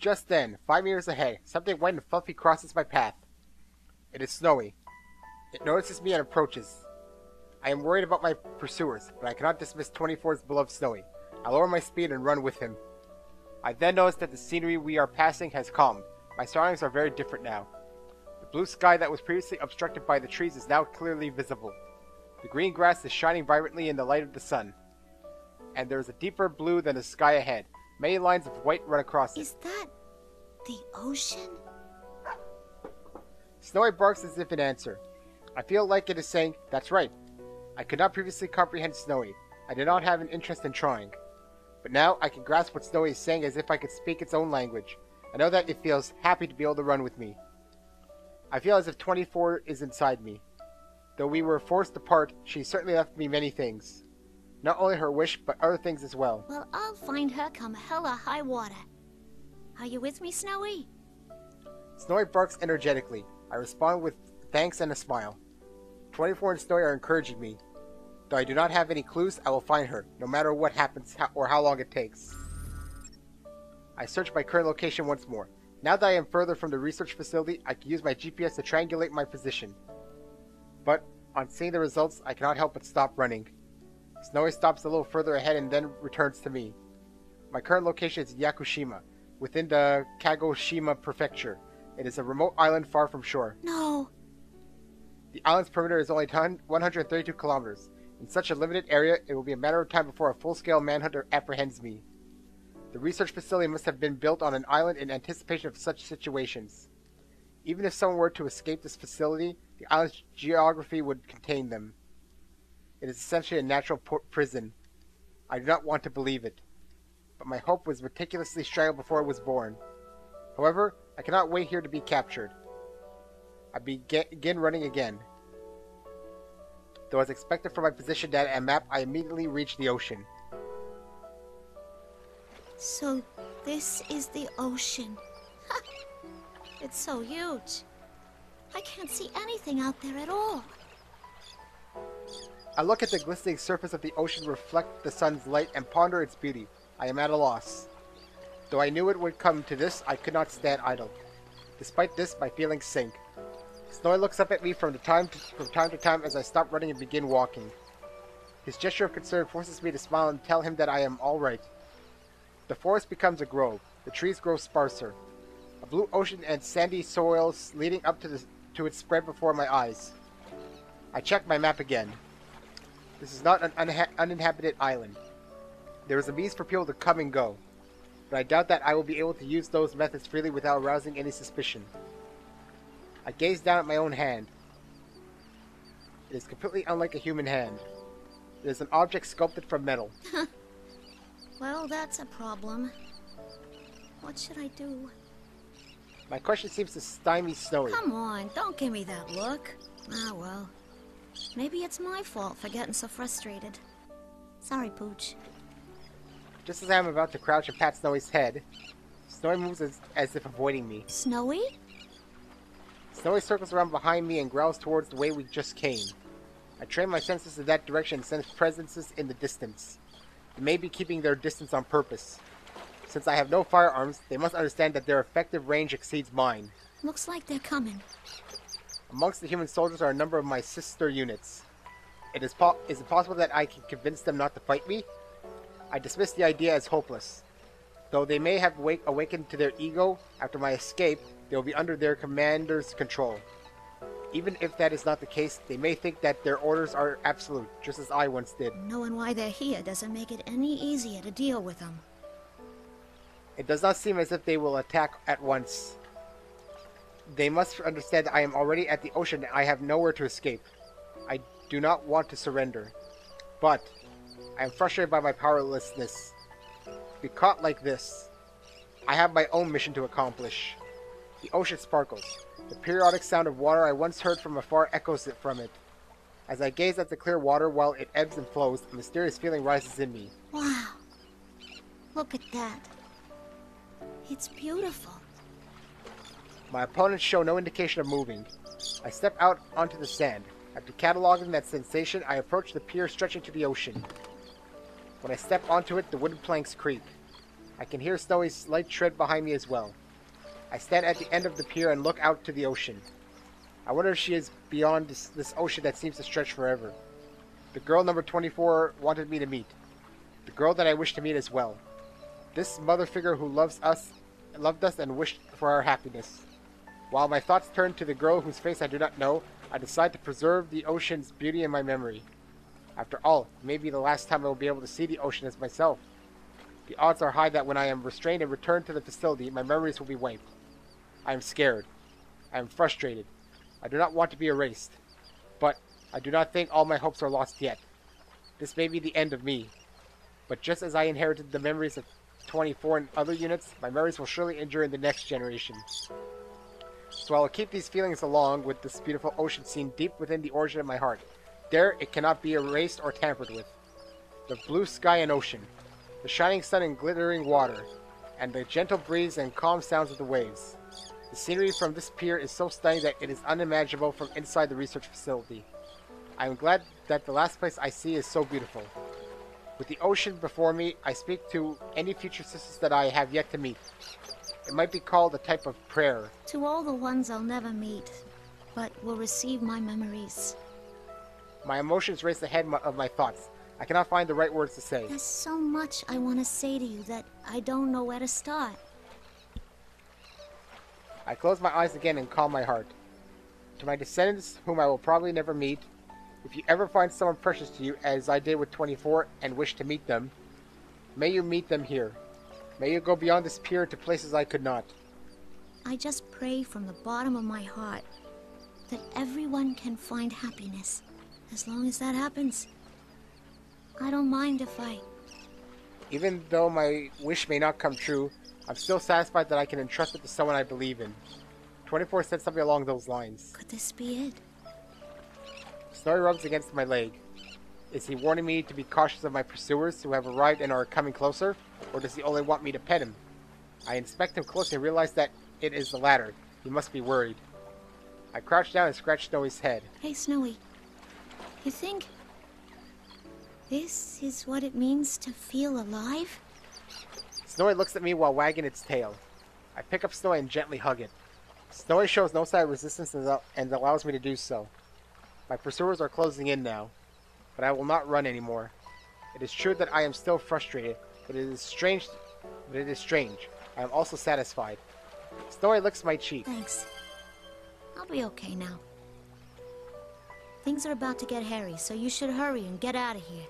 Just then, 5 meters ahead, something white and fluffy crosses my path. It is Snowy. It notices me and approaches. I am worried about my pursuers, but I cannot dismiss 24's beloved Snowy. I lower my speed and run with him. I then notice that the scenery we are passing has calmed. My surroundings are very different now. The blue sky that was previously obstructed by the trees is now clearly visible. The green grass is shining vibrantly in the light of the sun. And there is a deeper blue than the sky ahead. Many lines of white run across it. Is that the ocean? Snowy barks as if in answer. I feel like it is saying, "That's right." I could not previously comprehend Snowy. I did not have an interest in trying. But now I can grasp what Snowy is saying as if I could speak its own language. I know that it feels happy to be able to run with me. I feel as if 24 is inside me. Though we were forced apart, she certainly left me many things. Not only her wish, but other things as well. Well, I'll find her come hella high water. Are you with me, Snowy? Snowy barks energetically. I respond with thanks and a smile. 24 and Snowy are encouraging me. Though I do not have any clues, I will find her, no matter what happens or how long it takes. I search my current location once more. Now that I am further from the research facility, I can use my GPS to triangulate my position. But, on seeing the results, I cannot help but stop running. Snowy stops a little further ahead and then returns to me. My current location is Yakushima, within the Kagoshima prefecture. It is a remote island far from shore. No. The island's perimeter is only 132 kilometers. In such a limited area, it will be a matter of time before a full-scale manhunter apprehends me. The research facility must have been built on an island in anticipation of such situations. Even if someone were to escape this facility, the island's geography would contain them. It is essentially a natural prison. I do not want to believe it. But my hope was meticulously strangled before it was born. However, I cannot wait here to be captured. I begin running again. Though as expected from my position data and map, I immediately reach the ocean. So, this is the ocean. It's so huge. I can't see anything out there at all. I look at the glistening surface of the ocean reflect the sun's light and ponder its beauty. I am at a loss. Though I knew it would come to this, I could not stand idle. Despite this, my feelings sink. Snowy looks up at me from time to time as I stop running and begin walking. His gesture of concern forces me to smile and tell him that I am all right. The forest becomes a grove. The trees grow sparser. A blue ocean and sandy soils leading up to its spread before my eyes. I check my map again. This is not an uninhabited island. There is a means for people to come and go, but I doubt that I will be able to use those methods freely without arousing any suspicion. I gaze down at my own hand. It is completely unlike a human hand. It is an object sculpted from metal. Well, that's a problem. What should I do? My question seems to stymie Snowy. Come on, don't give me that look. Ah, well. Maybe it's my fault for getting so frustrated. Sorry, Pooch. Just as I am about to crouch and pat Snowy's head, Snowy moves as if avoiding me. Snowy? Snowy circles around behind me and growls towards the way we just came. I train my senses in that direction and sense presences in the distance. They may be keeping their distance on purpose. Since I have no firearms, they must understand that their effective range exceeds mine. Looks like they're coming. Amongst the human soldiers are a number of my sister units. Is it possible that I can convince them not to fight me? I dismiss the idea as hopeless. Though they may have awakened to their ego, after my escape, they will be under their commander's control. Even if that is not the case, they may think that their orders are absolute, just as I once did. Knowing why they're here doesn't make it any easier to deal with them. It does not seem as if they will attack at once. They must understand that I am already at the ocean and I have nowhere to escape. I do not want to surrender. But I am frustrated by my powerlessness. To be caught like this. I have my own mission to accomplish. The ocean sparkles. The periodic sound of water I once heard from afar echoes from it. As I gaze at the clear water while it ebbs and flows, a mysterious feeling rises in me. Wow. Look at that. It's beautiful. My opponents show no indication of moving. I step out onto the sand. After cataloging that sensation, I approach the pier stretching to the ocean. When I step onto it, the wooden planks creak. I can hear Snowy's light tread behind me as well. I stand at the end of the pier and look out to the ocean. I wonder if she is beyond this ocean that seems to stretch forever. The girl number 24 wanted me to meet. The girl that I wish to meet as well. This mother figure who loved us and wished for our happiness. While my thoughts turn to the girl whose face I do not know, I decide to preserve the ocean's beauty in my memory. After all, it may be the last time I will be able to see the ocean as myself. The odds are high that when I am restrained and returned to the facility, my memories will be wiped. I am scared. I am frustrated. I do not want to be erased. But I do not think all my hopes are lost yet. This may be the end of me. But just as I inherited the memories of 24 and other units, my memories will surely endure in the next generation. So I will keep these feelings along with this beautiful ocean scene deep within the origin of my heart. There, it cannot be erased or tampered with. The blue sky and ocean, the shining sun and glittering water, and the gentle breeze and calm sounds of the waves. The scenery from this pier is so stunning that it is unimaginable from inside the research facility. I am glad that the last place I see is so beautiful. With the ocean before me, I speak to any future sisters that I have yet to meet. It might be called a type of prayer. To all the ones I'll never meet, but will receive my memories. My emotions race ahead of my thoughts. I cannot find the right words to say. There's so much I want to say to you that I don't know where to start. I close my eyes again and calm my heart. To my descendants, whom I will probably never meet, if you ever find someone precious to you, as I did with 24, and wish to meet them, may you meet them here. May you go beyond this pier to places I could not. I just pray from the bottom of my heart that everyone can find happiness. As long as that happens, I don't mind if I... Even though my wish may not come true, I'm still satisfied that I can entrust it to someone I believe in. 24 said something along those lines. Could this be it? Snowy rubs against my leg. Is he warning me to be cautious of my pursuers who have arrived and are coming closer? Or does he only want me to pet him? I inspect him closely and realize that it is the latter. He must be worried. I crouch down and scratch Snowy's head. Hey, Snowy. You think this is what it means to feel alive? Snowy looks at me while wagging its tail. I pick up Snowy and gently hug it. Snowy shows no sign of resistance and allows me to do so. My pursuers are closing in now, but I will not run anymore. It is true that I am still frustrated, but it is strange. I am also satisfied. Snowy licks my cheek. Thanks. I'll be okay now. Things are about to get hairy, so you should hurry and get out of here.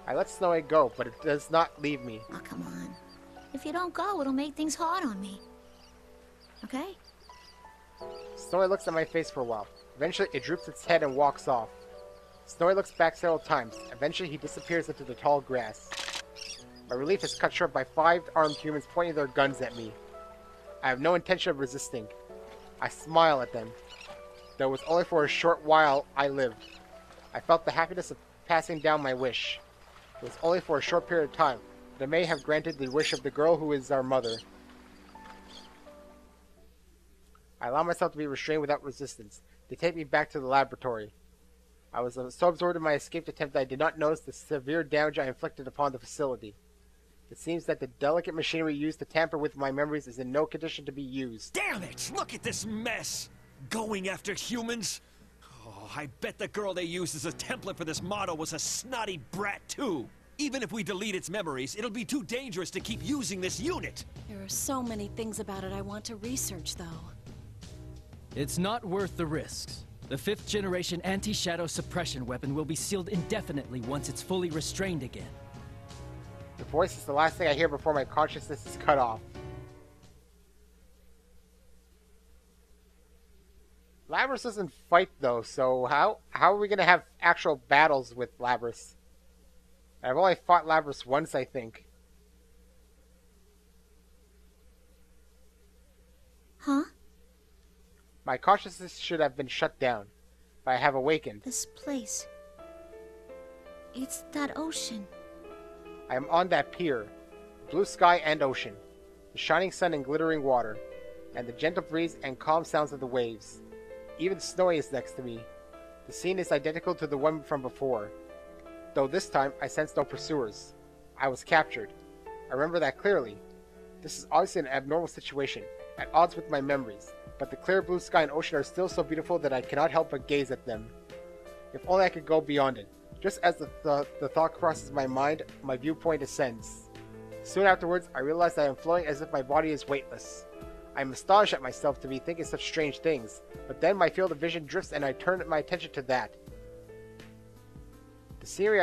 I let Snowy go, but it does not leave me. Oh, come on. If you don't go, it'll make things hard on me. Okay? Snowy looks at my face for a while. Eventually, it droops its head and walks off. Snowy looks back several times. Eventually, he disappears into the tall grass. My relief is cut short by 5 armed humans pointing their guns at me. I have no intention of resisting. I smile at them. Though it was only for a short while I lived. I felt the happiness of passing down my wish. It was only for a short period of time, but I may have granted the wish of the girl who is our mother. I allow myself to be restrained without resistance. They take me back to the laboratory. I was so absorbed in my escape attempt that I did not notice the severe damage I inflicted upon the facility. It seems that the delicate machinery used to tamper with my memories is in no condition to be used. Damn it! Look at this mess! Going after humans? Oh, I bet the girl they used as a template for this model was a snotty brat too. Even if we delete its memories, it'll be too dangerous to keep using this unit. There are so many things about it I want to research, though. It's not worth the risks. The 5th generation anti-shadow suppression weapon will be sealed indefinitely once it's fully restrained again. The voice is the last thing I hear before my consciousness is cut off. Labrys doesn't fight though, so how are we gonna have actual battles with Labrys? I've only fought Labrys once, I think. Huh? My consciousness should have been shut down, but I have awakened. This place. It's that ocean. I am on that pier. Blue sky and ocean. The shining sun and glittering water. And the gentle breeze and calm sounds of the waves. Even Snowy is next to me. The scene is identical to the one from before. Though this time, I sense no pursuers. I was captured. I remember that clearly. This is obviously an abnormal situation, at odds with my memories, but the clear blue sky and ocean are still so beautiful that I cannot help but gaze at them. If only I could go beyond it. Just as the thought crosses my mind, my viewpoint ascends. Soon afterwards, I realize that I am floating as if my body is weightless. I am astonished at myself to be thinking such strange things, but then my field of vision drifts and I turn my attention to that. The scenery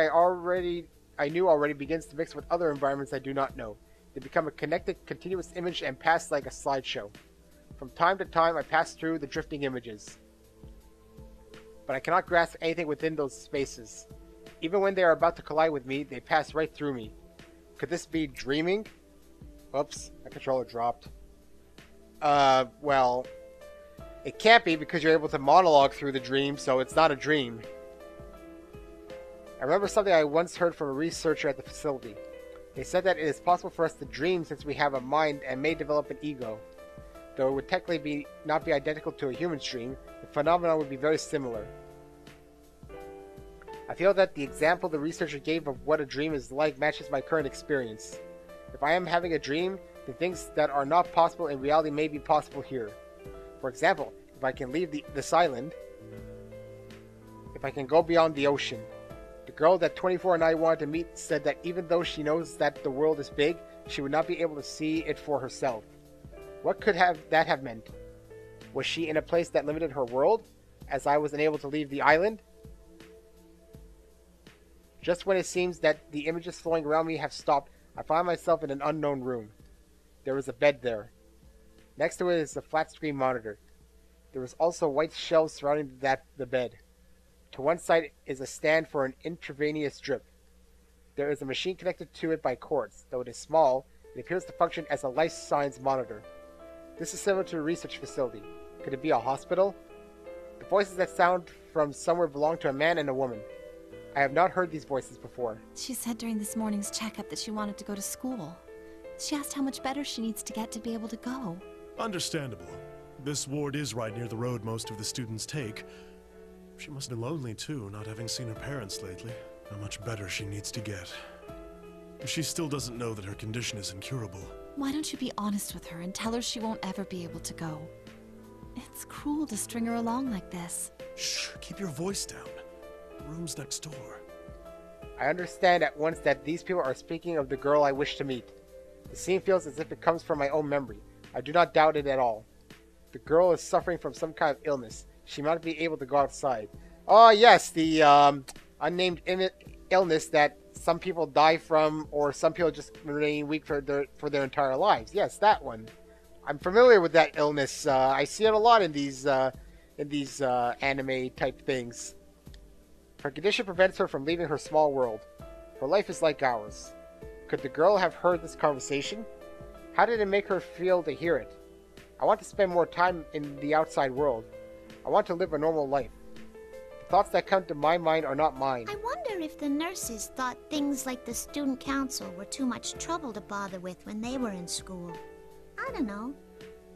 I knew already begins to mix with other environments I do not know. They become a connected, continuous image and pass like a slideshow. From time to time, I pass through the drifting images, but I cannot grasp anything within those spaces. Even when they are about to collide with me, they pass right through me. Could this be dreaming? Whoops, my controller dropped. Well, it can't be because you're able to monologue through the dream, so it's not a dream. I remember something I once heard from a researcher at the facility. They said that it is possible for us to dream since we have a mind and may develop an ego. Though it would technically not be identical to a human's dream, the phenomenon would be very similar. I feel that the example the researcher gave of what a dream is like matches my current experience. If I am having a dream, then things that are not possible in reality may be possible here. For example, if I can leave this island, if I can go beyond the ocean. The girl that 24 and I wanted to meet said that even though she knows that the world is big, she would not be able to see it for herself. What could that have meant? Was she in a place that limited her world, as I was unable to leave the island? Just when it seems that the images flowing around me have stopped, I find myself in an unknown room. There is a bed there. Next to it is a flat-screen monitor. There is also white shelves surrounding the bed. To one side is a stand for an intravenous drip. There is a machine connected to it by cords. Though it is small, it appears to function as a life science monitor. This is similar to a research facility. Could it be a hospital? The voices that sound from somewhere belong to a man and a woman. I have not heard these voices before. She said during this morning's checkup that she wanted to go to school. She asked how much better she needs to get to be able to go. Understandable. This ward is right near the road most of the students take. She must be lonely too, not having seen her parents lately. How much better she needs to get. She still doesn't know that her condition is incurable. Why don't you be honest with her and tell her she won't ever be able to go? It's cruel to string her along like this. Shh, keep your voice down. The room's next door. I understand at once that these people are speaking of the girl I wish to meet. The scene feels as if it comes from my own memory. I do not doubt it at all. The girl is suffering from some kind of illness. She might be able to go outside. Oh yes, the unnamed illness that some people die from, or some people just remain weak for their entire lives. Yes, that one. I'm familiar with that illness. I see it a lot in these anime type things. Her condition prevents her from leaving her small world. Her life is like ours. Could the girl have heard this conversation? How did it make her feel to hear it? I want to spend more time in the outside world. I want to live a normal life. The thoughts that come to my mind are not mine. I wonder if the nurses thought things like the student council were too much trouble to bother with when they were in school. I don't know.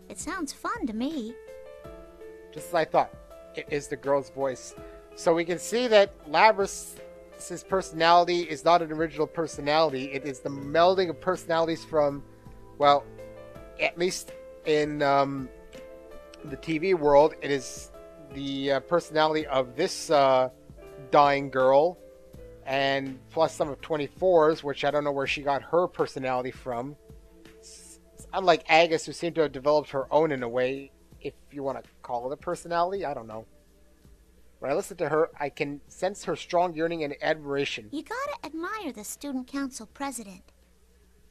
It sounds fun to me. Just as I thought, it is the girl's voice. So we can see that Labrys' personality is not an original personality. It is the melding of personalities from, well, at least in the TV world, it is the personality of this dying girl, and plus some of 24's, which I don't know where she got her personality from. It's unlike Agus, who seemed to have developed her own in a way, if you want to call it a personality. I don't know. When I listen to her, I can sense her strong yearning and admiration. You gotta admire the student council president.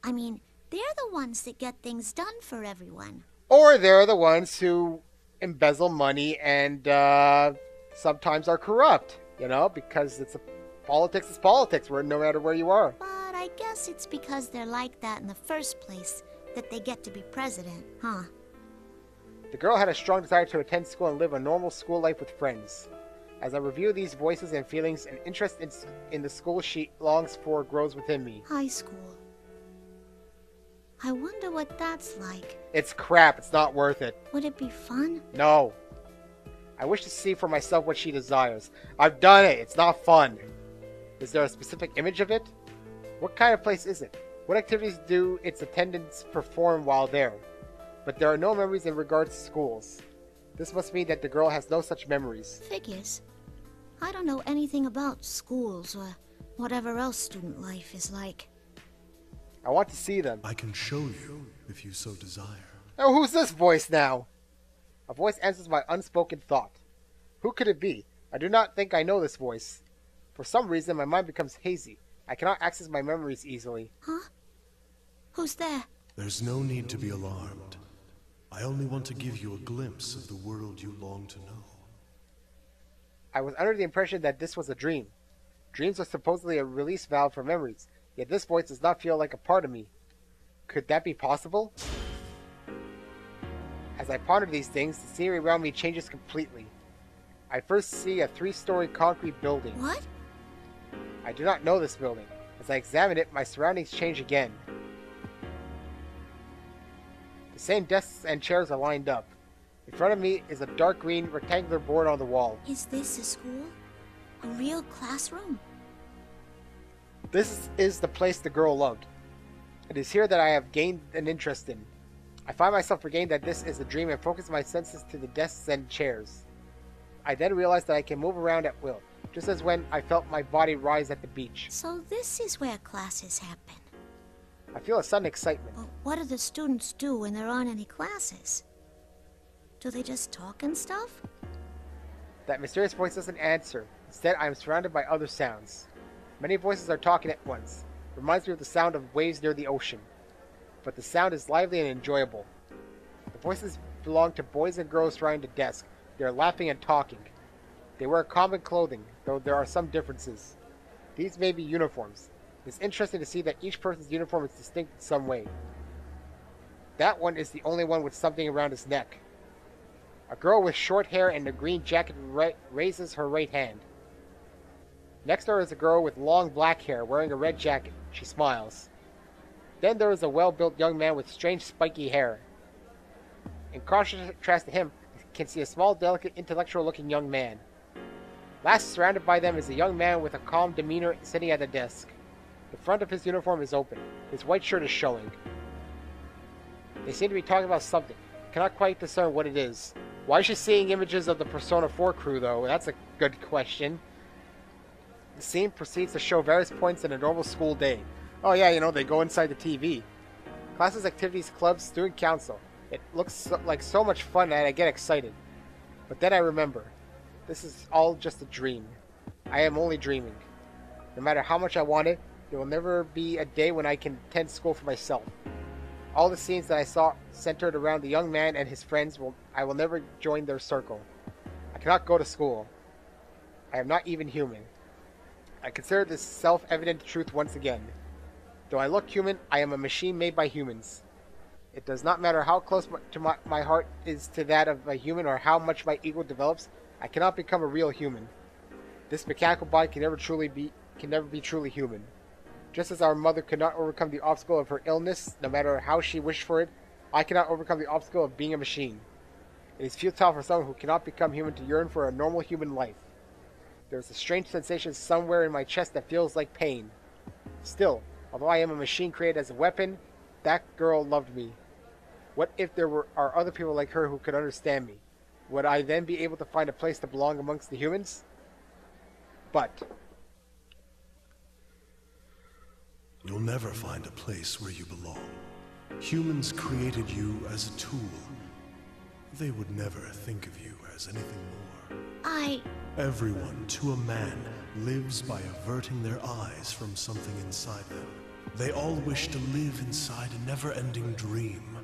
I mean, they're the ones that get things done for everyone. Or they're the ones who embezzle money and sometimes are corrupt, you know, because politics is politics, no matter where you are. But I guess it's because they're like that in the first place that they get to be president, huh? The girl had a strong desire to attend school and live a normal school life with friends. As I review these voices and feelings, an interest in the school she longs for grows within me. High school. I wonder what that's like. It's crap. It's not worth it. Would it be fun? No. I wish to see for myself what she desires. I've done it. It's not fun. Is there a specific image of it? What kind of place is it? What activities do its attendants perform while there? But there are no memories in regards to schools. This must mean that the girl has no such memories. Figures. I don't know anything about schools or whatever else student life is like. I want to see them. I can show you if you so desire. Oh, who's this voice now? A voice answers my unspoken thought. Who could it be? I do not think I know this voice. For some reason, my mind becomes hazy. I cannot access my memories easily. Huh? Who's there? There's no need to be alarmed. I only want to give you a glimpse of the world you long to know. I was under the impression that this was a dream. Dreams are supposedly a release valve for memories, yet this voice does not feel like a part of me. Could that be possible? As I ponder these things, the scenery around me changes completely. I first see a 3-story concrete building. What? I do not know this building. As I examine it, my surroundings change again. The same desks and chairs are lined up. In front of me is a dark green rectangular board on the wall. Is this a school? A real classroom? This is the place the girl loved. It is here that I have gained an interest in. I find myself forgetting that this is a dream and focus my senses to the desks and chairs. I then realize that I can move around at will, just as when I felt my body rise at the beach. So this is where classes happen. I feel a sudden excitement. But what do the students do when there aren't any classes? Do they just talk and stuff? That mysterious voice doesn't answer. Instead, I am surrounded by other sounds. Many voices are talking at once. It reminds me of the sound of waves near the ocean. But the sound is lively and enjoyable. The voices belong to boys and girls surrounding the desk. They are laughing and talking. They wear common clothing, though there are some differences. These may be uniforms. It's interesting to see that each person's uniform is distinct in some way. That one is the only one with something around his neck. A girl with short hair and a green jacket raises her right hand. Next to her is a girl with long black hair wearing a red jacket. She smiles. Then there is a well-built young man with strange spiky hair. In contrast to him, I can see a small, delicate, intellectual-looking young man. Last, surrounded by them, is a young man with a calm demeanor sitting at the desk. The front of his uniform is open. His white shirt is showing. They seem to be talking about something. I cannot quite discern what it is. Why is she seeing images of the Persona 4 crew, though? That's a good question. The scene proceeds to show various points in a normal school day. Oh yeah, you know, they go inside the TV. Classes, activities, clubs, student council. It looks like so much fun that I get excited. But then I remember. This is all just a dream. I am only dreaming. No matter how much I want it, there will never be a day when I can attend school for myself. All the scenes that I saw centered around the young man and his friends, I will never join their circle. I cannot go to school. I am not even human. I consider this self-evident truth once again. Though I look human, I am a machine made by humans. It does not matter how close my heart is to that of a human or how much my ego develops, I cannot become a real human. This mechanical body can never be truly human. Just as our mother could not overcome the obstacle of her illness, no matter how she wished for it, I cannot overcome the obstacle of being a machine. It is futile for someone who cannot become human to yearn for a normal human life. There is a strange sensation somewhere in my chest that feels like pain. Still, although I am a machine created as a weapon, that girl loved me. What if there are other people like her who could understand me? Would I then be able to find a place to belong amongst the humans? But You'll never find a place where you belong. Humans created you as a tool. They would never think of you as anything more. Everyone, to a man, lives by averting their eyes from something inside them. They all wish to live inside a never-ending dream.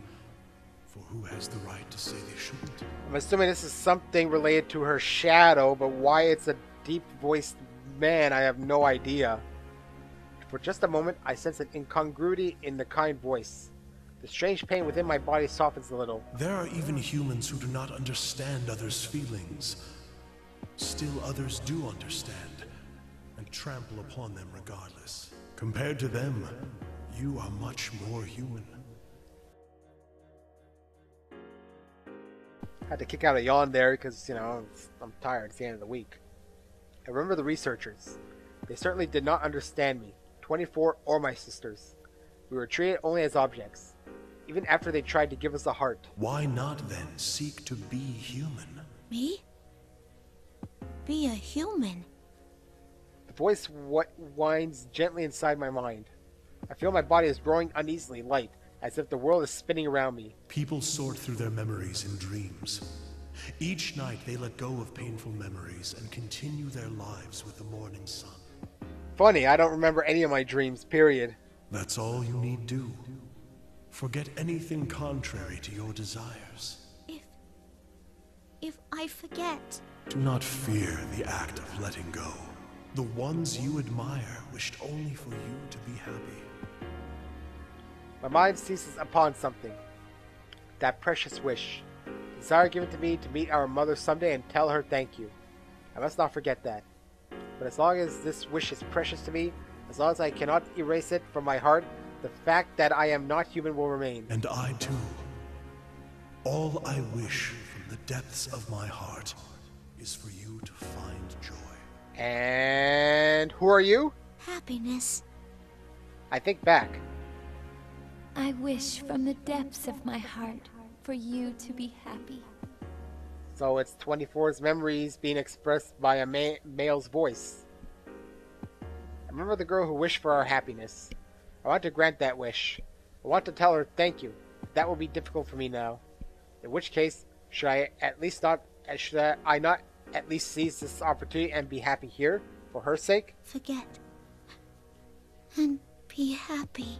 For who has the right to say they shouldn't? I'm assuming this is something related to her shadow, but why it's a deep-voiced man, I have no idea. For just a moment, I sense an incongruity in the kind voice. The strange pain within my body softens a little. There are even humans who do not understand others' feelings. Still others do understand, and trample upon them regardless. Compared to them, you are much more human. Had to kick out a yawn there because, you know, I'm tired. It's the end of the week. I remember the researchers. They certainly did not understand me, 24 or my sisters. We were treated only as objects, even after they tried to give us a heart. Why not then seek to be human? Me? Be a human? The voice whines gently inside my mind. I feel my body is growing uneasily light, as if the world is spinning around me. People sort through their memories in dreams. Each night they let go of painful memories and continue their lives with the morning sun. Funny, I don't remember any of my dreams, period. That's all you need do. Forget anything contrary to your desires. If I forget... Do not fear the act of letting go. The ones you admire wished only for you to be happy. My mind seizes upon something. That precious wish. Desire given to me to meet our mother someday and tell her thank you. I must not forget that. But as long as this wish is precious to me, as long as I cannot erase it from my heart, the fact that I am not human will remain. And I too. All I wish from the depths of my heart is for you to find joy. And who are you? Happiness. I think back. I wish from the depths of my heart for you to be happy. So it's 24's memories being expressed by a male's voice. I remember the girl who wished for our happiness. I want to grant that wish. I want to tell her thank you. That will be difficult for me now. In which case, should I not at least seize this opportunity and be happy here for her sake? Forget. And be happy.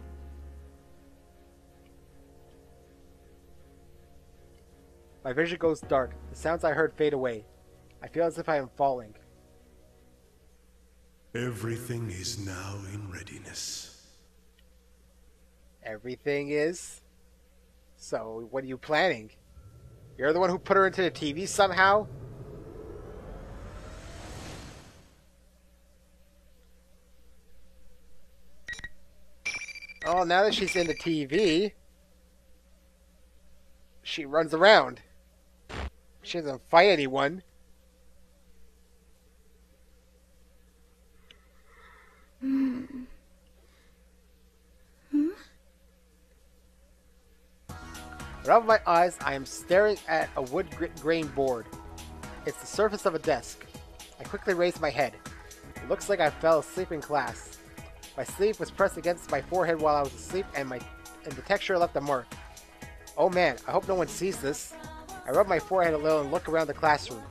My vision goes dark. The sounds I heard fade away. I feel as if I am falling. Everything is now in readiness. Everything is? So, what are you planning? You're the one who put her into the TV somehow? Oh, now that she's in the TV, she runs around. She doesn't fight anyone. Out of my eyes, I am staring at a wood grain board. It's the surface of a desk. I quickly raise my head. It looks like I fell asleep in class. My sleeve was pressed against my forehead while I was asleep, and the texture left a mark. Oh man, I hope no one sees this. I rub my forehead a little and look around the classroom.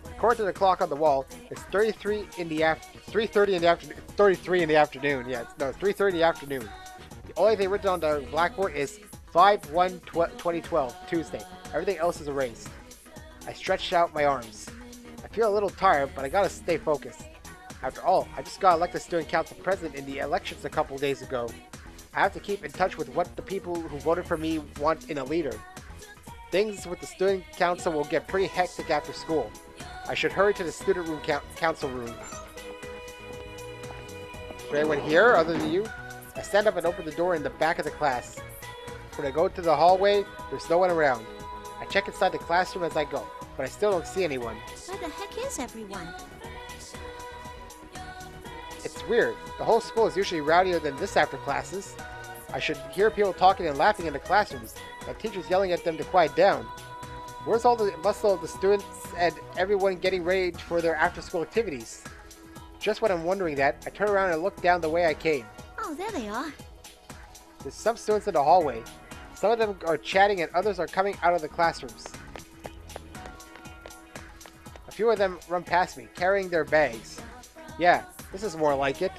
According to the clock on the wall, it's 3:30 in the afternoon. Yeah, no, 3:30 in the afternoon. The only thing written on the blackboard is 5/1/2012, Tuesday. Everything else is erased. I stretch out my arms. I feel a little tired, but I gotta stay focused. After all, I just got elected student council president in the elections a couple days ago. I have to keep in touch with what the people who voted for me want in a leader. Things with the student council will get pretty hectic after school. I should hurry to the student room council room. Is there anyone here other than you? I stand up and open the door in the back of the class. When I go to the hallway, there's no one around. I check inside the classroom as I go, but I still don't see anyone. Where the heck is everyone? It's weird. The whole school is usually rowdier than this after classes. I should hear people talking and laughing in the classrooms, and teachers yelling at them to quiet down. Where's all the bustle of the students and everyone getting ready for their after-school activities? Just when I'm wondering that, I turn around and look down the way I came. Oh, there they are. There's some students in the hallway. Some of them are chatting and others are coming out of the classrooms. A few of them run past me, carrying their bags. Yeah, this is more like it.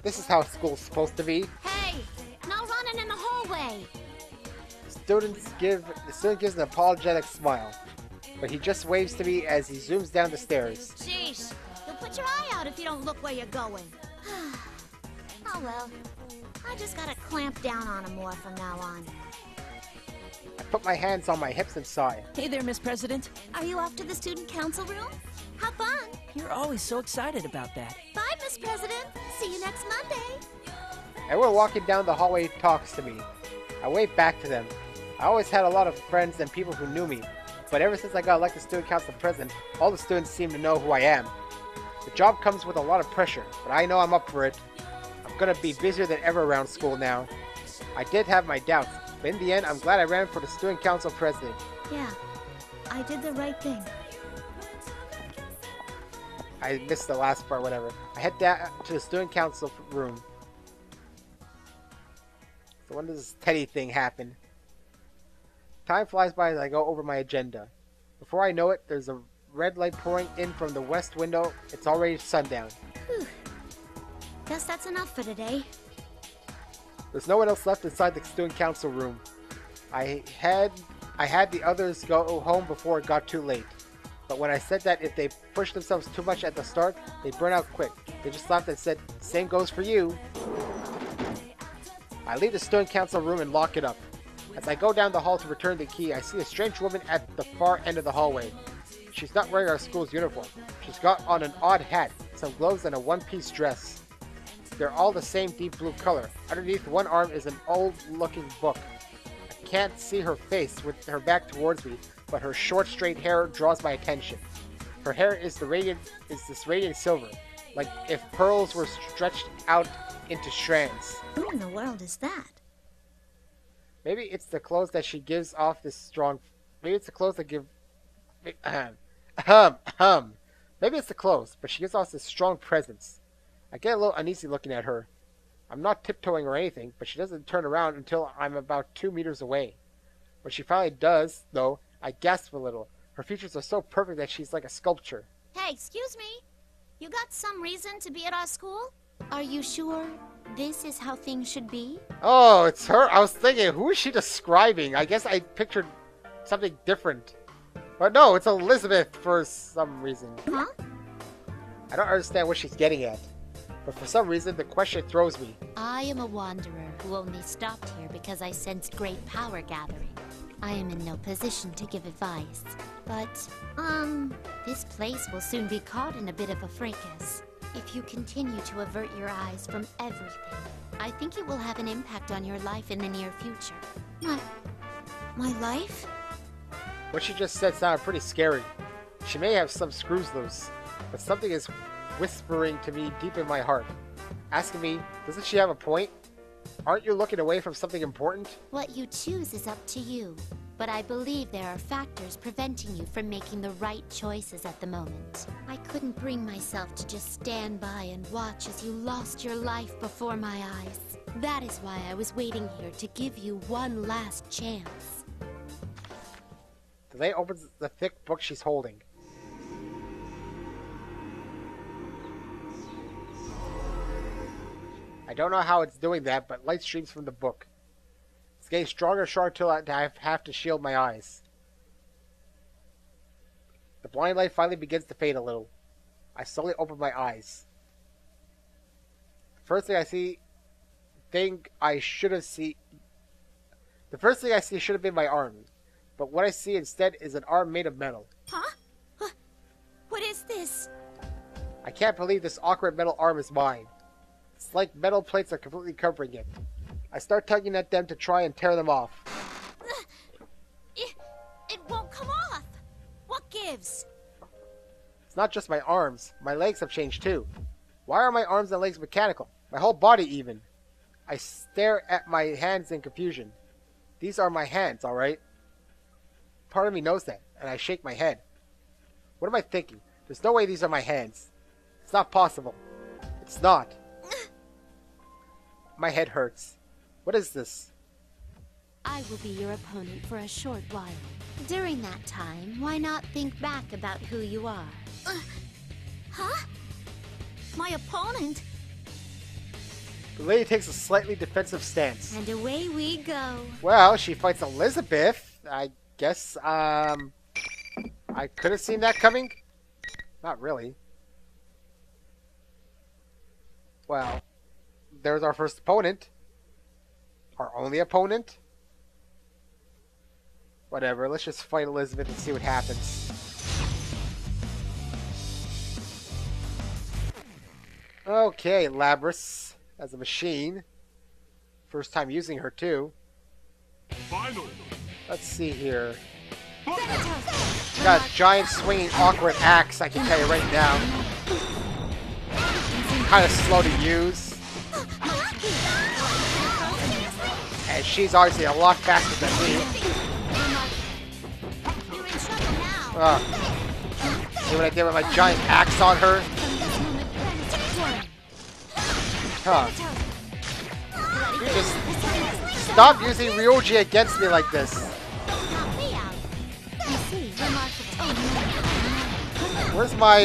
This is how school's supposed to be. Hey, no running in the hallway. The student gives an apologetic smile, but he just waves to me as he zooms down the stairs. Sheesh, you'll put your eye out if you don't look where you're going. Oh well, I just gotta clamp down on him more from now on. I put my hands on my hips and sigh. Hey there, Miss President. Are you off to the student council room? Have fun. You're always so excited about that. Bye, Miss President. See you next Monday. Everyone walking down the hallway talks to me. I wave back to them. I always had a lot of friends and people who knew me, but ever since I got elected student council president, all the students seem to know who I am. The job comes with a lot of pressure, but I know I'm up for it. I'm gonna be busier than ever around school now. I did have my doubts, but in the end, I'm glad I ran for the student council president. Yeah, I did the right thing. I missed the last part, whatever. I head down to the student council room. So when does this Teddy thing happen? Time flies by as I go over my agenda. Before I know it, there's a red light pouring in from the west window. It's already sundown. Whew. Guess that's enough for today. There's no one else left inside the student council room. I had the others go home before it got too late. But when I said that if they push themselves too much at the start, they burn out quick. They just laughed and said, "Same goes for you." I leave the student council room and lock it up. As I go down the hall to return the key, I see a strange woman at the far end of the hallway. She's not wearing our school's uniform. She's got on an odd hat, some gloves, and a one-piece dress. They're all the same deep blue color. Underneath one arm is an old-looking book. I can't see her face with her back towards me, but her short, straight hair draws my attention. Her hair is this radiant silver, like if pearls were stretched out into strands. Who in the world is that? Maybe it's the clothes that she gives off this strong... Maybe it's the clothes that give... Maybe it's the clothes, but she gives off this strong presence. I get a little uneasy looking at her. I'm not tiptoeing or anything, but she doesn't turn around until I'm about 2 meters away. When she finally does, though, I gasp a little. Her features are so perfect that she's like a sculpture. Hey, excuse me. You got some reason to be at our school? Are you sure this is how things should be? Oh, it's her. I was thinking, who is she describing? I guess I pictured something different. But no, it's Elizabeth for some reason. Huh? I don't understand what she's getting at. But for some reason, the question throws me. I am a wanderer who only stopped here because I sensed great power gathering. I am in no position to give advice. But, this place will soon be caught in a bit of a fracas. If you continue to avert your eyes from everything, I think it will have an impact on your life in the near future. My life? What she just said sounded pretty scary. She may have some screws loose, but something is whispering to me deep in my heart, asking me, doesn't she have a point? Aren't you looking away from something important? What you choose is up to you, but I believe there are factors preventing you from making the right choices at the moment. I couldn't bring myself to just stand by and watch as you lost your life before my eyes. That is why I was waiting here to give you one last chance. Delay opens the thick book she's holding. I don't know how it's doing that, but light streams from the book. It's getting stronger and stronger until I have to shield my eyes. The blind light finally begins to fade a little. I slowly open my eyes. The first thing I see should have been my arm. But what I see instead is an arm made of metal. Huh? What is this? I can't believe this awkward metal arm is mine. It's like metal plates are completely covering it. I start tugging at them to try and tear them off. It won't come off. What gives? It's not just my arms. My legs have changed too. Why are my arms and legs mechanical? My whole body even. I stare at my hands in confusion. These are my hands, alright? Part of me knows that, and I shake my head. What am I thinking? There's no way these are my hands. It's not possible. It's not. My head hurts. What is this? I will be your opponent for a short while. During that time, why not think back about who you are? Huh? My opponent? The lady takes a slightly defensive stance. And away we go. Well, she fights Elizabeth. I guess, I could have seen that coming. Not really. Well, there's our first opponent. Our only opponent. Whatever, let's just fight Elizabeth and see what happens. Okay, Labrys as a machine. First time using her too. Final. Let's see here. Got a giant swinging awkward axe, I can tell you right now. Kind of slow to use. And she's obviously a lot faster than me. You're in trouble now. See what I did with my giant axe on her? Huh. You just stop using Ryoji against me like this. Where's my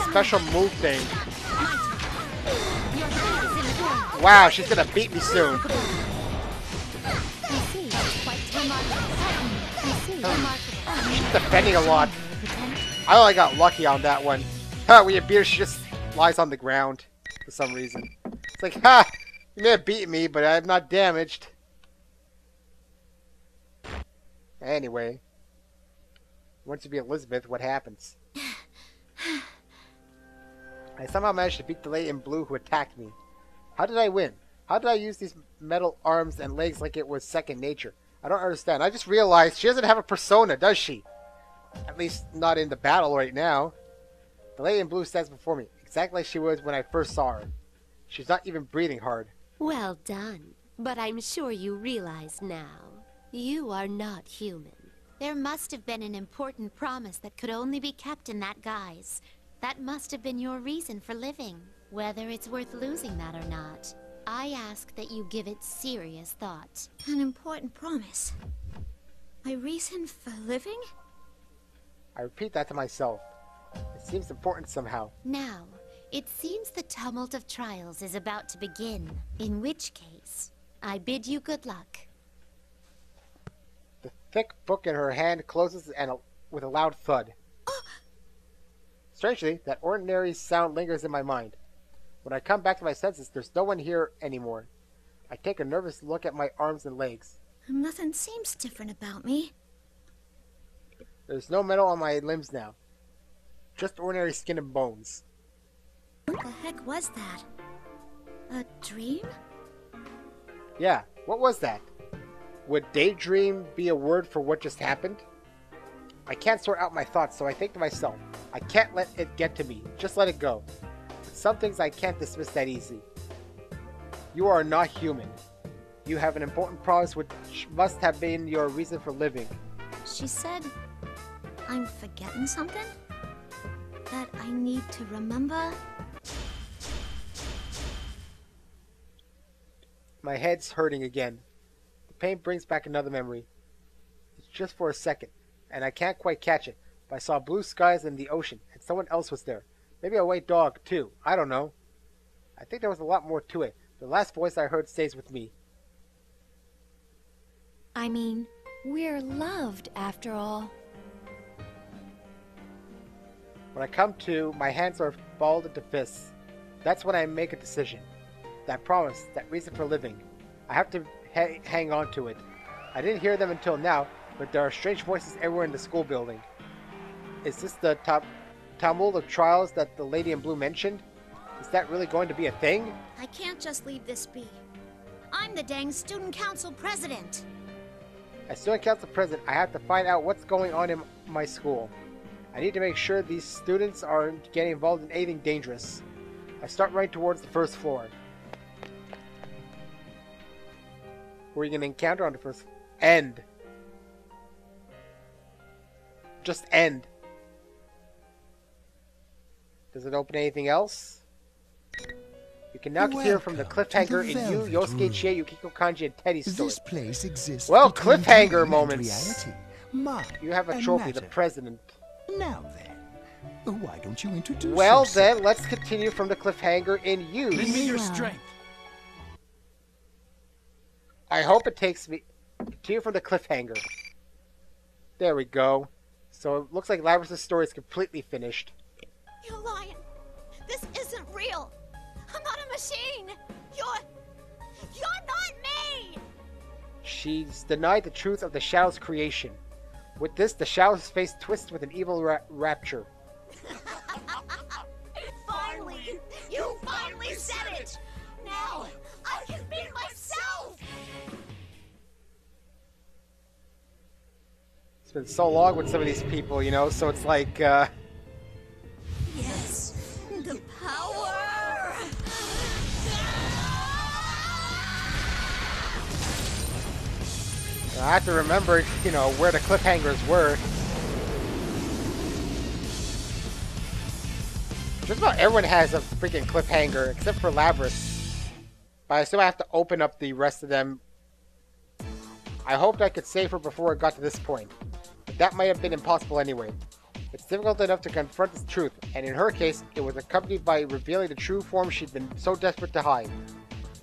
special move thing? Wow, she's gonna beat me soon. She's defending a lot. I only got lucky on that one. Huh, when you beat her, she just lies on the ground for some reason. It's like, ha! You may have beaten me, but I'm not damaged. Anyway. Once you be Elizabeth, what happens? I somehow managed to beat the lady in blue who attacked me. How did I win? How did I use these metal arms and legs like it was second nature? I don't understand. I just realized she doesn't have a persona, does she? At least not in the battle right now. The lady in blue stands before me, exactly like she was when I first saw her. She's not even breathing hard. Well done. But I'm sure you realize now, you are not human. There must have been an important promise that could only be kept in that guise. That must have been your reason for living. Whether it's worth losing that or not, I ask that you give it serious thought. An important promise. My reason for living? I repeat that to myself. It seems important somehow. Now, it seems the tumult of trials is about to begin. In which case, I bid you good luck. The thick book in her hand closes and with a loud thud. Strangely, that ordinary sound lingers in my mind. When I come back to my senses, there's no one here anymore. I take a nervous look at my arms and legs. Nothing seems different about me. There's no metal on my limbs now. Just ordinary skin and bones. What the heck was that? A dream? Yeah, what was that? Would daydream be a word for what just happened? I can't sort out my thoughts, so I think to myself, I can't let it get to me. Just let it go. Some things I can't dismiss that easy. You are not human. You have an important promise which must have been your reason for living. She said I'm forgetting something? That I need to remember? My head's hurting again. The pain brings back another memory. It's just for a second, and I can't quite catch it, but I saw blue skies and the ocean, and someone else was there. Maybe a white dog, too. I don't know. I think there was a lot more to it. The last voice I heard stays with me. I mean, we're loved after all. When I come to, my hands are balled into fists. That's when I make a decision. That promise, that reason for living. I have to hang on to it. I didn't hear them until now, but there are strange voices everywhere in the school building. Is this the tumult of trials that the lady in blue mentioned? Is that really going to be a thing? I can't just leave this be. I'm the dang student council president. As student council president, I have to find out what's going on in my school. I need to make sure these students aren't getting involved in anything dangerous. I start running towards the first floor. Who are you going to encounter on the first? End. Just end. Does it open anything else? You can now hear from the cliffhanger in Yu, Yosuke, Chie, Yukiko Kanji, and Teddy's story. This place exists. Well, cliffhanger moments. Reality. You have a trophy, the president. Now then, why don't you introduce Well yourself? then, let's continue from the cliffhanger in Yu. Lend me your strength. I hope it takes me continue from the cliffhanger. There we go. So it looks like Labrys' story is completely finished. You're lying. This isn't real. I'm not a machine. You're not me. She's denied the truth of the Shadow's creation. With this, the Shadow's face twists with an evil rapture. Finally! You finally said it! Now, I can be myself! It's been so long with some of these people, you know, so it's like, Yes, the power! I have to remember, you know, where the cliffhangers were. Just about everyone has a freaking cliffhanger, except for Labrys. But I assume I have to open up the rest of them. I hoped I could save her before it got to this point, but that might have been impossible anyway. It's difficult enough to confront the truth, and in her case, it was accompanied by revealing the true form she'd been so desperate to hide.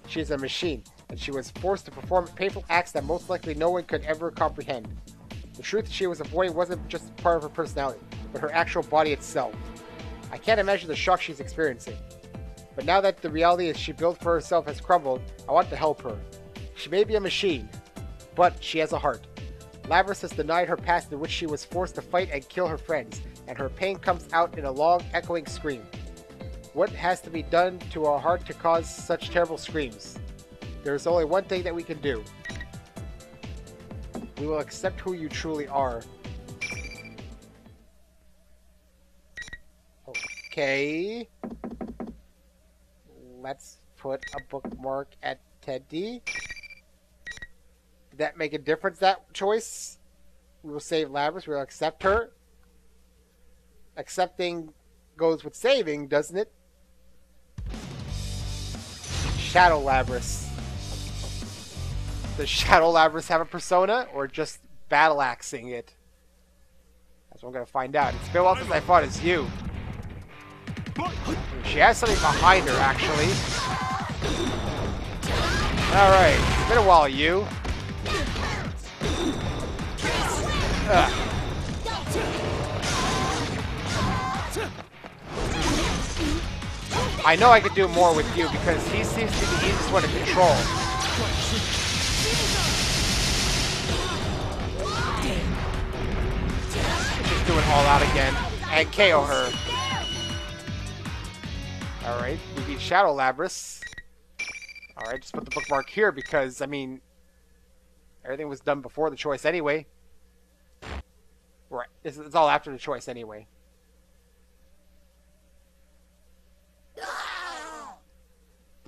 She is a machine, and she was forced to perform painful acts that most likely no one could ever comprehend. The truth she was avoiding wasn't just part of her personality, but her actual body itself. I can't imagine the shock she's experiencing. But now that the reality she built for herself has crumbled, I want to help her. She may be a machine, but she has a heart. Labrys has denied her past in which she was forced to fight and kill her friends, and her pain comes out in a long, echoing scream. What has to be done to a heart to cause such terrible screams? There is only one thing that we can do. We will accept who you truly are. Okay. Let's put a bookmark at Teddy. Did that make a difference, that choice? We will save Labrys. We will accept her. Accepting goes with saving, doesn't it? Shadow Labrys. Does Shadow Labrys have a persona, or just battle-axing it? That's what I'm going to find out. It's been a while since I fought as you. She has something behind her, actually. Alright, it's been a while, you. I know I could do more with you because he seems to be the easiest one to control. Just do it all out again and KO her. Alright, we beat Shadow Labrys. Alright, just put the bookmark here because, I mean, everything was done before the choice anyway. Right, it's all after the choice anyway. The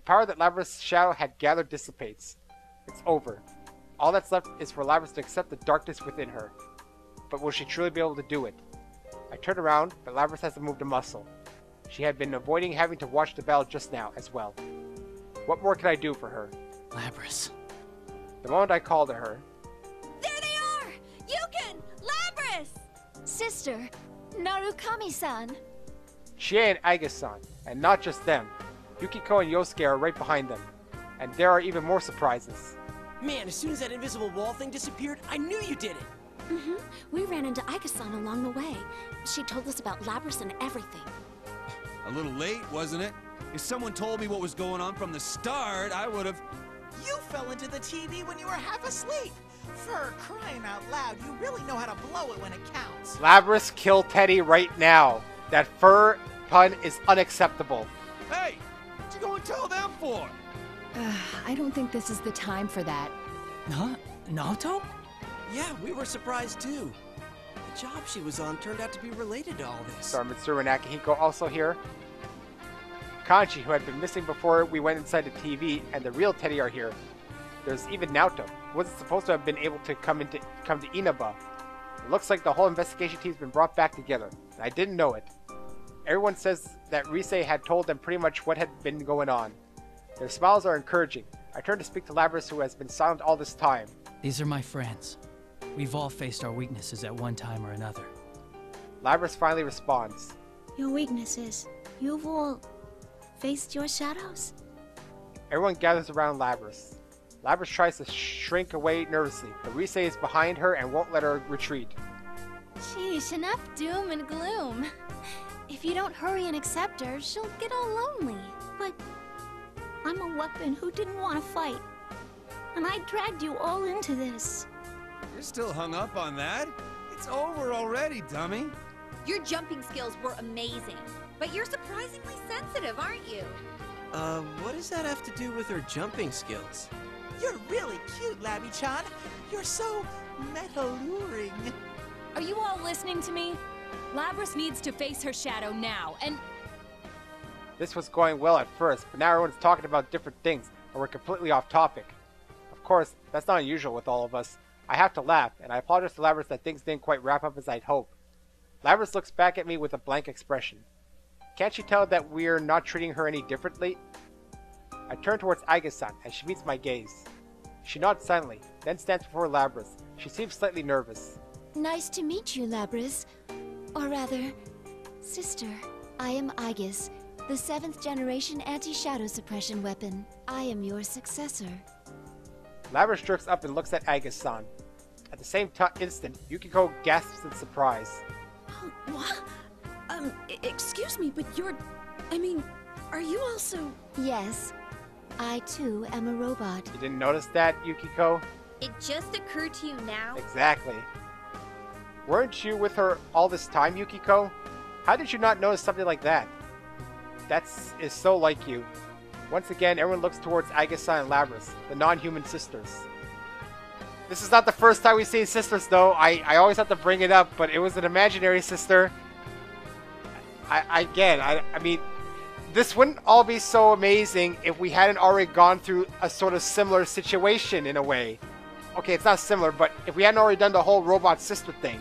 power that Labrys' shadow had gathered dissipates. It's over. All that's left is for Labrys to accept the darkness within her. But will she truly be able to do it? I turn around, but Labrys hasn't moved a muscle. She had been avoiding having to watch the battle just now, as well. What more can I do for her? Labrys. The moment I called to her... There they are! Yukon! Labrys! Sister, Narukami-san. Chie and Aiga-san, and not just them. Yukiko and Yosuke are right behind them. And there are even more surprises. Man, as soon as that invisible wall thing disappeared, I knew you did it! We ran into Aiga-san along the way. She told us about Labrys and everything. A little late, wasn't it? If someone told me what was going on from the start, I would have... You fell into the TV when you were half asleep! For crying out loud, you really know how to blow it when it counts. Labrys, kill Teddy right now. That fur pun is unacceptable. Hey! What you going to tell them for? I don't think this is the time for that. Huh? Naoto? Yeah, we were surprised too. The job she was on turned out to be related to all this. So are Mitsuru and Akihiko also here? Kanji, who had been missing before we went inside the TV, and the real Teddy are here. There's even Naoto, who wasn't supposed to have been able to come to Inaba. It looks like the whole investigation team's been brought back together, and I didn't know it. Everyone says that Rise had told them pretty much what had been going on. Their smiles are encouraging. I turn to speak to Labrys, who has been silent all this time. These are my friends. We've all faced our weaknesses at one time or another. Labrys finally responds. Your weaknesses. You've all faced your shadows? Everyone gathers around Labrys. Labrys tries to shrink away nervously, but Rise is behind her and won't let her retreat. Sheesh, enough doom and gloom. If you don't hurry and accept her, she'll get all lonely. But I'm a weapon who didn't want to fight. And I dragged you all into this. You're still hung up on that? It's over already, dummy. Your jumping skills were amazing, but you're surprisingly sensitive, aren't you? What does that have to do with her jumping skills? You're really cute, Labby-chan. You're so meta-luring. Are you all listening to me? Labrys needs to face her shadow now, and... This was going well at first, but now everyone's talking about different things, and we're completely off topic. Of course, that's not unusual with all of us. I have to laugh, and I apologize to Labrys that things didn't quite wrap up as I'd hoped. Labrys looks back at me with a blank expression. Can't you tell that we're not treating her any differently? I turn towards Aiga-san, and she meets my gaze. She nods silently, then stands before Labrys. She seems slightly nervous. Nice to meet you, Labrys. Or rather, sister. I am Aegis, the 7th generation anti-shadow suppression weapon. I am your successor. Labrys jerks up and looks at Aiga-san. At the same instant, Yukiko gasps in surprise. What? Excuse me, but you're... I mean, are you also... Yes. I, too, am a robot. You didn't notice that, Yukiko? It just occurred to you now? Exactly. Weren't you with her all this time, Yukiko? How did you not notice something like that? That is so like you. Once again, everyone looks towards Aiga-san and Labrys, the non-human sisters. This is not the first time we see sisters, though. I always have to bring it up, but it was an imaginary sister. I mean, this wouldn't all be so amazing if we hadn't already gone through a sort of similar situation in a way. Okay, it's not similar, but if we hadn't already done the whole robot sister thing.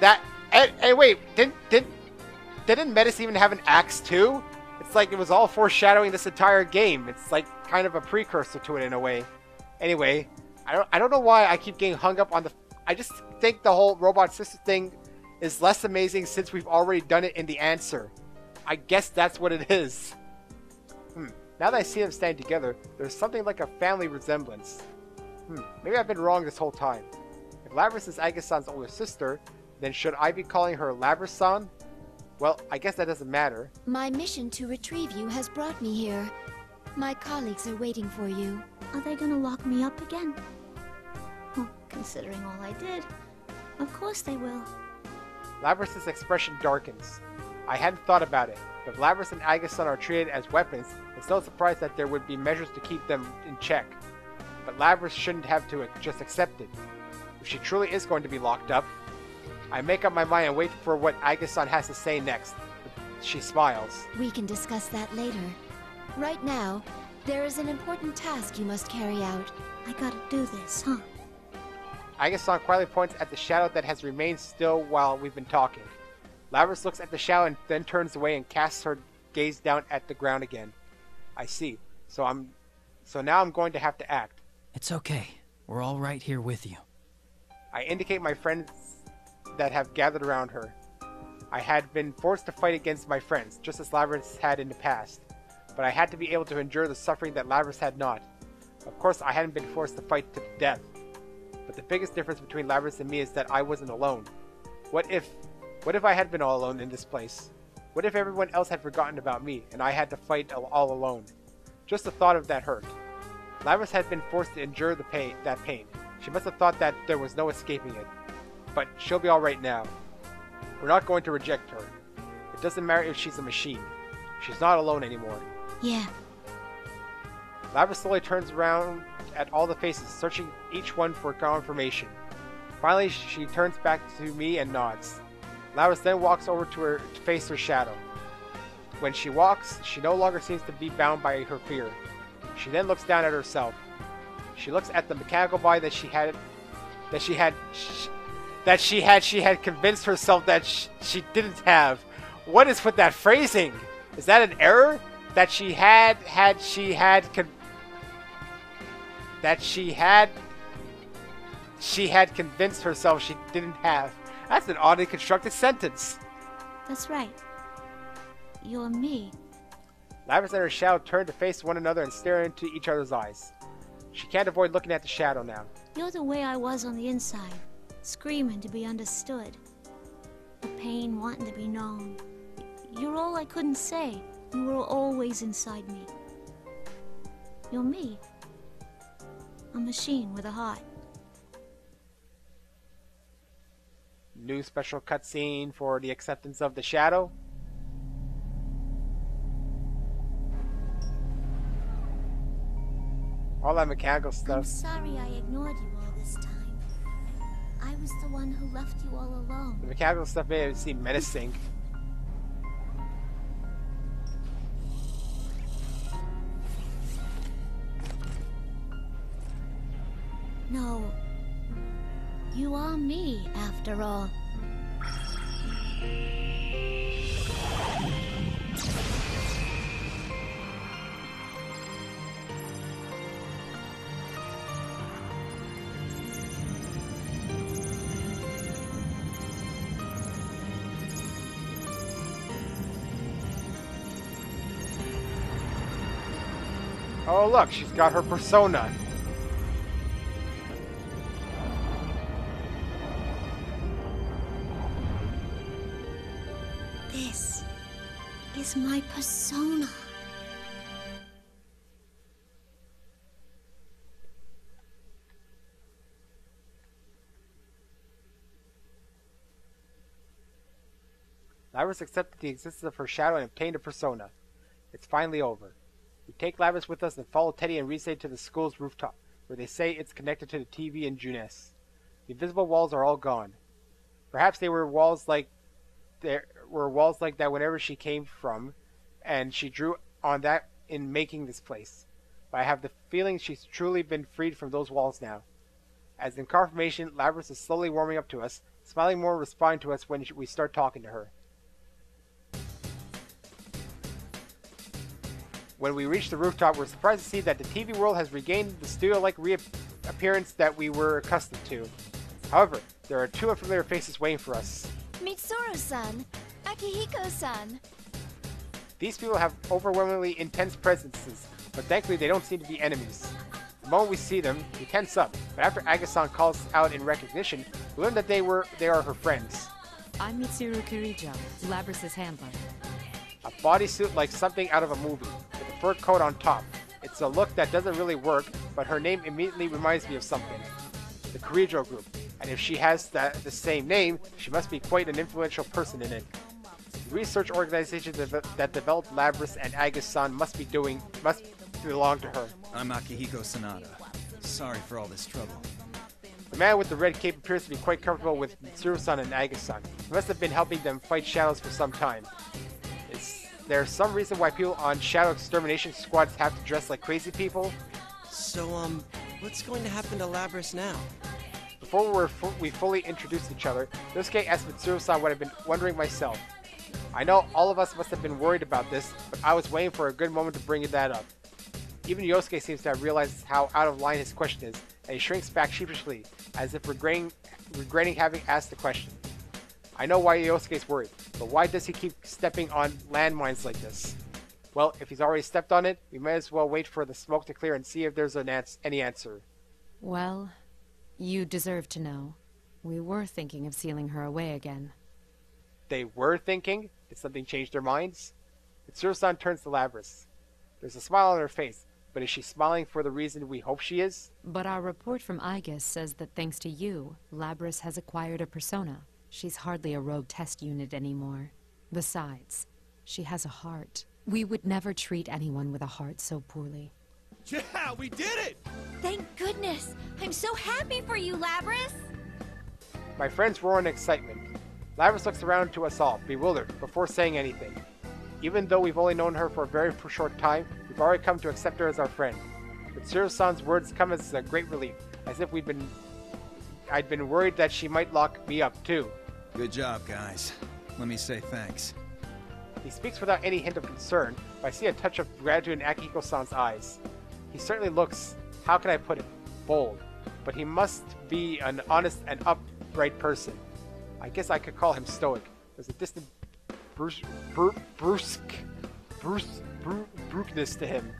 That... Hey, wait, didn't Metis even have an axe too? It's like it was all foreshadowing this entire game. It's like kind of a precursor to it in a way. Anyway, I don't know why I keep getting hung up on the... I just think the whole robot sister thing is less amazing since we've already done it in the answer. I guess that's what it is. Now that I see them standing together, there's something like a family resemblance. Maybe I've been wrong this whole time. If Labrys is Aiga-san's older sister, then should I be calling her Labrys-san? Well, I guess that doesn't matter. My mission to retrieve you has brought me here. My colleagues are waiting for you. Are they gonna lock me up again? Well, considering all I did, of course they will. Labrys' expression darkens. I hadn't thought about it, but if Labrys and Aiga-san are treated as weapons, it's no surprise that there would be measures to keep them in check. But Labrys shouldn't have to just accept it. If she truly is going to be locked up, I make up my mind and wait for what Aiga-san has to say next. She smiles. We can discuss that later. Right now, there is an important task you must carry out. I gotta do this, huh? Aiga-san quietly points at the shadow that has remained still while we've been talking. Labrys looks at the shadow and then turns away and casts her gaze down at the ground again. I see. So now I'm going to have to act. It's okay. We're all right here with you. I indicate my friends that have gathered around her. I had been forced to fight against my friends, just as Labrys had in the past. But I had to be able to endure the suffering that Labrys had not. Of course, I hadn't been forced to fight to the death. But the biggest difference between Labrys and me is that I wasn't alone. What if I had been all alone in this place? What if everyone else had forgotten about me, and I had to fight all alone? Just the thought of that hurt. Labrys had been forced to endure that pain. She must have thought that there was no escaping it. But she'll be alright now. We're not going to reject her. It doesn't matter if she's a machine. She's not alone anymore. Yeah. Labrys slowly turns around at all the faces, searching each one for confirmation. Finally, she turns back to me and nods. Labrys then walks over to her to face her shadow. When she walks, she no longer seems to be bound by her fear. She then looks down at herself. She looks at the mechanical body that she had convinced herself that she didn't have. What is with that phrasing? Is that an error? That she had convinced herself she didn't have. That's an oddly constructed sentence. That's right. You're me. Labrys and her shadow turn to face one another and stare into each other's eyes. She can't avoid looking at the shadow now. You're the way I was on the inside, screaming to be understood. The pain wanting to be known. You're all I couldn't say. You were always inside me. You're me. A machine with a heart. New special cutscene for the acceptance of the shadow. All that mechanical stuff. I'm sorry I ignored you all this time. I was the one who left you all alone. The mechanical stuff may have seemed menacing. No. me, after all. Oh look, she's got her persona. This is my persona. Labrys accepted the existence of her shadow and obtained a persona. It's finally over. We take Labrys with us and follow Teddy and Rise to the school's rooftop, where they say it's connected to the TV in Juness. The invisible walls are all gone. Perhaps they were walls like that whenever she came from, and she drew on that in making this place. But I have the feeling she's truly been freed from those walls now. As in confirmation, Labrys is slowly warming up to us, smiling more and responding to us when we start talking to her. When we reach the rooftop, we're surprised to see that the TV world has regained the studio-like appearance that we were accustomed to. However, there are two unfamiliar faces waiting for us. Mitsuru-san, Akihiko-san. These people have overwhelmingly intense presences, but thankfully they don't seem to be enemies. The moment we see them, we tense up, but after Aga-san calls out in recognition, we learn that they are her friends. I'm Mitsuru Kirijo, Labrys' handler. A bodysuit like something out of a movie, with a fur coat on top. It's a look that doesn't really work, but her name immediately reminds me of something. The Kirijo group, and if she has the same name, she must be quite an influential person in it. The research organization that developed Labrys and Aga-san must belong to her. I'm Akihiko Sanada. Sorry for all this trouble. The man with the red cape appears to be quite comfortable with Mitsuru-san and Aga-san. He must have been helping them fight shadows for some time. Is there some reason why people on shadow extermination squads have to dress like crazy people? So, what's going to happen to Labrys now? Before we fully introduced each other, Yosuke asked Mitsuru-san what I've been wondering myself. I know all of us must have been worried about this, but I was waiting for a good moment to bring that up. Even Yosuke seems to have realized how out of line his question is, and he shrinks back sheepishly, as if regretting having asked the question. I know why Yosuke's worried, but why does he keep stepping on landmines like this? Well, if he's already stepped on it, we may as well wait for the smoke to clear and see if there's any answer. Well, you deserve to know. We were thinking of sealing her away again. They were thinking? Did something change their minds? Mitsuru-san turns to Labrys. There's a smile on her face, but is she smiling for the reason we hope she is? But our report from Aegis says that thanks to you, Labrys has acquired a persona. She's hardly a rogue test unit anymore. Besides, she has a heart. We would never treat anyone with a heart so poorly. Yeah, we did it! Thank goodness! I'm so happy for you, Labrys! My friends roar in excitement. Labrys looks around to us all, bewildered, before saying anything. Even though we've only known her for a very short time, we've already come to accept her as our friend. Mitsuru-san's words come as a great relief, as if I'd been worried that she might lock me up too. Good job, guys. Let me say thanks. He speaks without any hint of concern, but I see a touch of gratitude in Akihiko-san's eyes. He certainly looks, how can I put it, bold, but he must be an honest and upright person. I guess I could call him stoic. There's a distant brusqueness to him.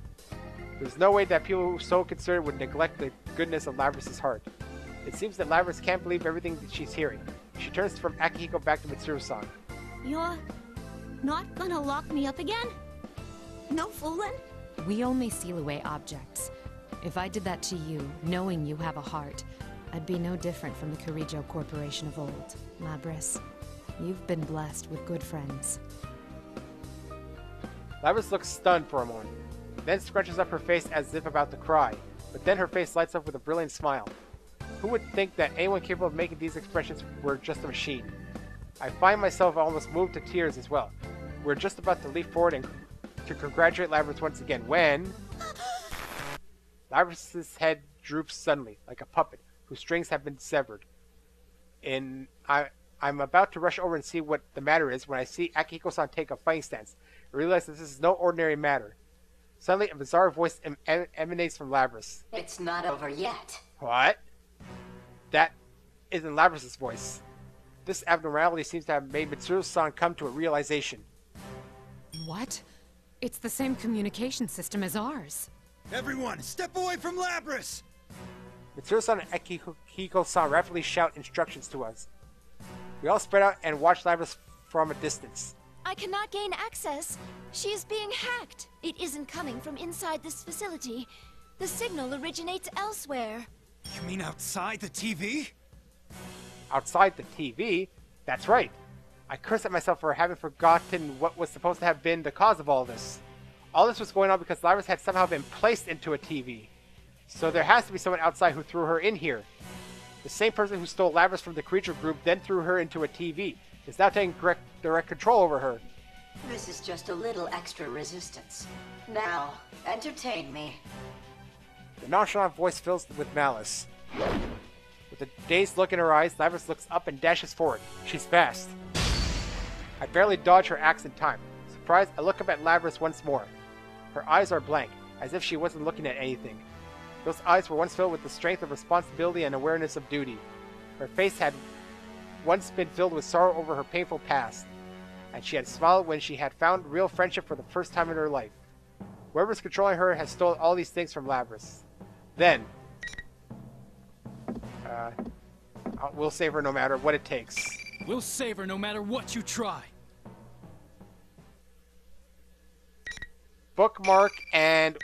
There's no way that people so concerned would neglect the goodness of Labrys' heart. It seems that Labrys can't believe everything that she's hearing. She turns from Akihiko back to Mitsuru-san. You're not gonna lock me up again? No fooling? We only seal away objects. If I did that to you, knowing you have a heart, I'd be no different from the Kirijo Corporation of old. Labrys, you've been blessed with good friends. Labrys looks stunned for a moment, then scrunches up her face as if about to cry, but then her face lights up with a brilliant smile. Who would think that anyone capable of making these expressions were just a machine? I find myself almost moved to tears as well. We're just about to leap forward and to congratulate Labrys once again when... Labrys' head droops suddenly, like a puppet whose strings have been severed. I'm about to rush over and see what the matter is when I see Akihiko-san take a fighting stance. I realize that this is no ordinary matter. Suddenly, a bizarre voice emanates from Labrys. It's not over yet. What? That isn't Labrys' voice. This abnormality seems to have made Mitsuru-san come to a realization. What? It's the same communication system as ours. Everyone, step away from Labrys! Mitsuru-san and Akihiko-san rapidly shout instructions to us. We all spread out and watch Labrys from a distance. I cannot gain access. She is being hacked. It isn't coming from inside this facility. The signal originates elsewhere. You mean outside the TV? Outside the TV? That's right. I cursed at myself for having forgotten what was supposed to have been the cause of all this. All this was going on because Labrys had somehow been placed into a TV. So there has to be someone outside who threw her in here. The same person who stole Labrys from the creature group then threw her into a TV is now taking direct control over her. This is just a little extra resistance. Now, entertain me. The nonchalant voice fills with malice. With a dazed look in her eyes, Labrys looks up and dashes forward. She's fast. I barely dodge her axe in time. Surprised, I look up at Labrys once more. Her eyes are blank, as if she wasn't looking at anything. Those eyes were once filled with the strength of responsibility and awareness of duty. Her face had once been filled with sorrow over her painful past, and she had smiled when she had found real friendship for the first time in her life. Whoever's controlling her has stolen all these things from Labrys. Then, we'll save her no matter what it takes. We'll save her no matter what you try. Bookmark, and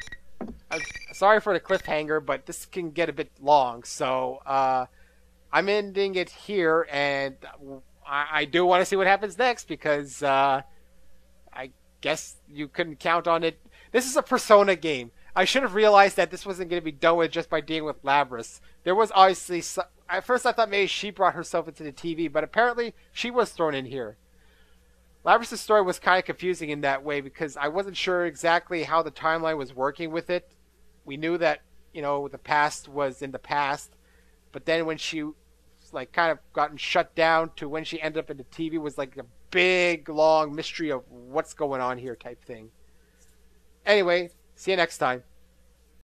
I'm sorry for the cliffhanger, but this can get a bit long, so I'm ending it here, and I do want to see what happens next, because I guess you couldn't count on it. This is a Persona game. I should have realized that this wasn't going to be done with just by dealing with Labrys. There was obviously... At first I thought maybe she brought herself into the TV, but apparently she was thrown in here. Labrys' story was kind of confusing in that way, because I wasn't sure exactly how the timeline was working with it. We knew that, you know, the past was in the past, but then when she like kind of gotten shut down to when she ended up in the TV was like a big long mystery of what's going on here type thing. Anyway, see you next time.